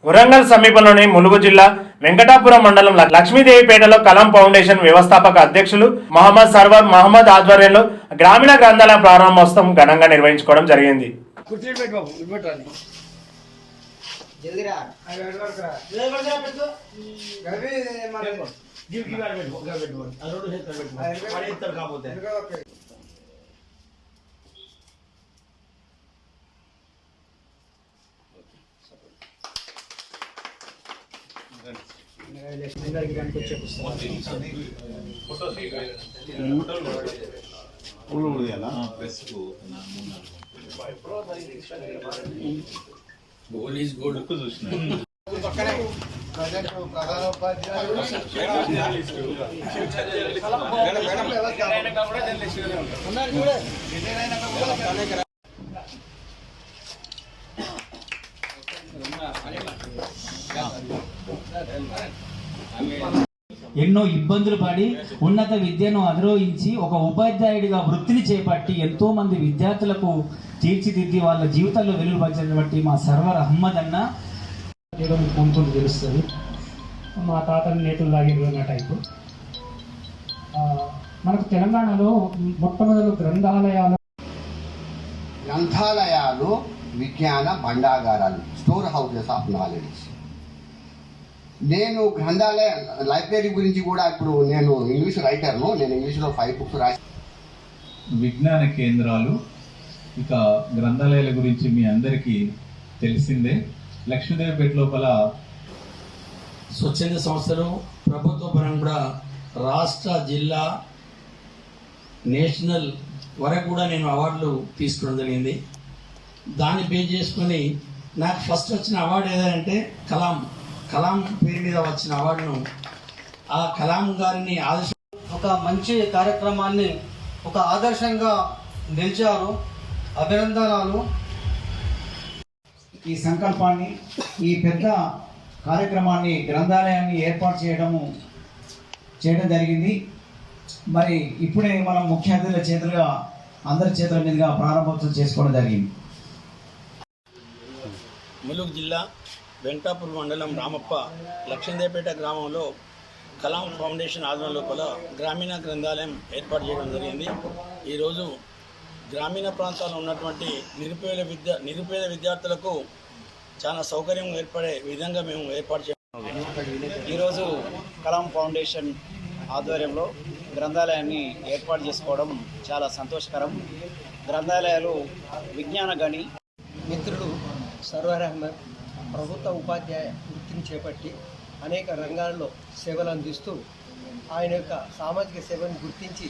వరంగల్ సమీపంలోని ములుగు జిల్లా వెంకటాపురం మండలం లక్ష్మీదేవిపేటలో కలాం ఫౌండేషన్ వ్యవస్థాపక అధ్యక్షులు మహమ్మద్ సర్వర్ మహమ్మద్ ఆధ్వర్యంలో గ్రామీణ గ్రంథాలయ ప్రారంభోత్సవం ఘనంగా నిర్వహించుకోవడం జరిగింది. ఎన్నో ఇబ్బందులు పడి ఉన్నత విద్యను అధిరోహించి ఒక ఉపాధ్యాయుడిగా వృత్తిని చేపట్టి ఎంతో మంది విద్యార్థులకు తీర్చిదిద్ది వాళ్ళ జీవితాల్లో వెలుగుపరిచినటువంటి మా సర్వర్ అహ్మద్ అన్న కొంచెం తెలుస్తుంది. మా తాతని నేతలు లాగిన టైపు. మనకు తెలంగాణలో మొట్టమొదటి గ్రంథాలయాలు విజ్ఞాన భండాగారాలు, స్టోర్ హౌసెస్ ఆఫ్ నాలెడ్జ్. నేను గ్రంథాలయ లైబ్రరీ గురించి కూడా ఇప్పుడు నేను ఇంగ్లీష్ రైటర్ను, నేను ఇంగ్లీష్లో 5 books రాసి. విజ్ఞాన కేంద్రాలు, ఇక గ్రంథాలయాల గురించి మీ అందరికీ తెలిసిందే. లక్ష్మీదేవిపేట లోపల స్వచ్ఛంద సంస్థలు ప్రభుత్వ పరంగా కూడా రాష్ట్ర, జిల్లా, నేషనల్ వరకు కూడా నేను అవార్డులు తీసుకోవడం జరిగింది. దాన్ని బేస్ చేసుకొని నాకు ఫస్ట్ వచ్చిన అవార్డు ఏదంటే కలాం పేరు మీద వచ్చిన అవార్డును ఆ కలాం గారిని ఒక మంచి కార్యక్రమాన్ని ఒక ఆదర్శంగా నిలిచారు. అభినందనాలు. ఈ సంకల్పాన్ని, ఈ పెద్ద కార్యక్రమాన్ని, గ్రంథాలయాన్ని ఏర్పాటు చేయడం జరిగింది. మరి ఇప్పుడే మనం ముఖ్య అతిథుల చేతులుగా అందరి చేతుల మీదుగా ప్రారంభోత్సవం చేసుకోవడం జరిగింది. ములుగు జిల్లా వెంకటాపురం మండలం రామప్ప లక్ష్మీదేవిపేట గ్రామంలో కలాం ఫౌండేషన్ ఆధ్వర్యం లోపల గ్రామీణ గ్రంథాలయం ఏర్పాటు చేయడం జరిగింది. ఈరోజు గ్రామీణ ప్రాంతాల్లో ఉన్నటువంటి నిరుపేద విద్యార్థులకు చాలా సౌకర్యం ఏర్పడే విధంగా మేము ఏర్పాటు చేస్తాం. ఈరోజు కలాం ఫౌండేషన్ ఆధ్వర్యంలో గ్రంథాలయాన్ని ఏర్పాటు చేసుకోవడం చాలా సంతోషకరం. గ్రంథాలయాలు విజ్ఞాన గని. మిత్రుడు సర్వర్ అహ్మద్ ప్రభుత్వ ఉపాధ్యాయ వృత్తిని చేపట్టి అనేక రంగాల్లో సేవలు అందిస్తూ ఆయన యొక్క సామాజిక సేవను గుర్తించి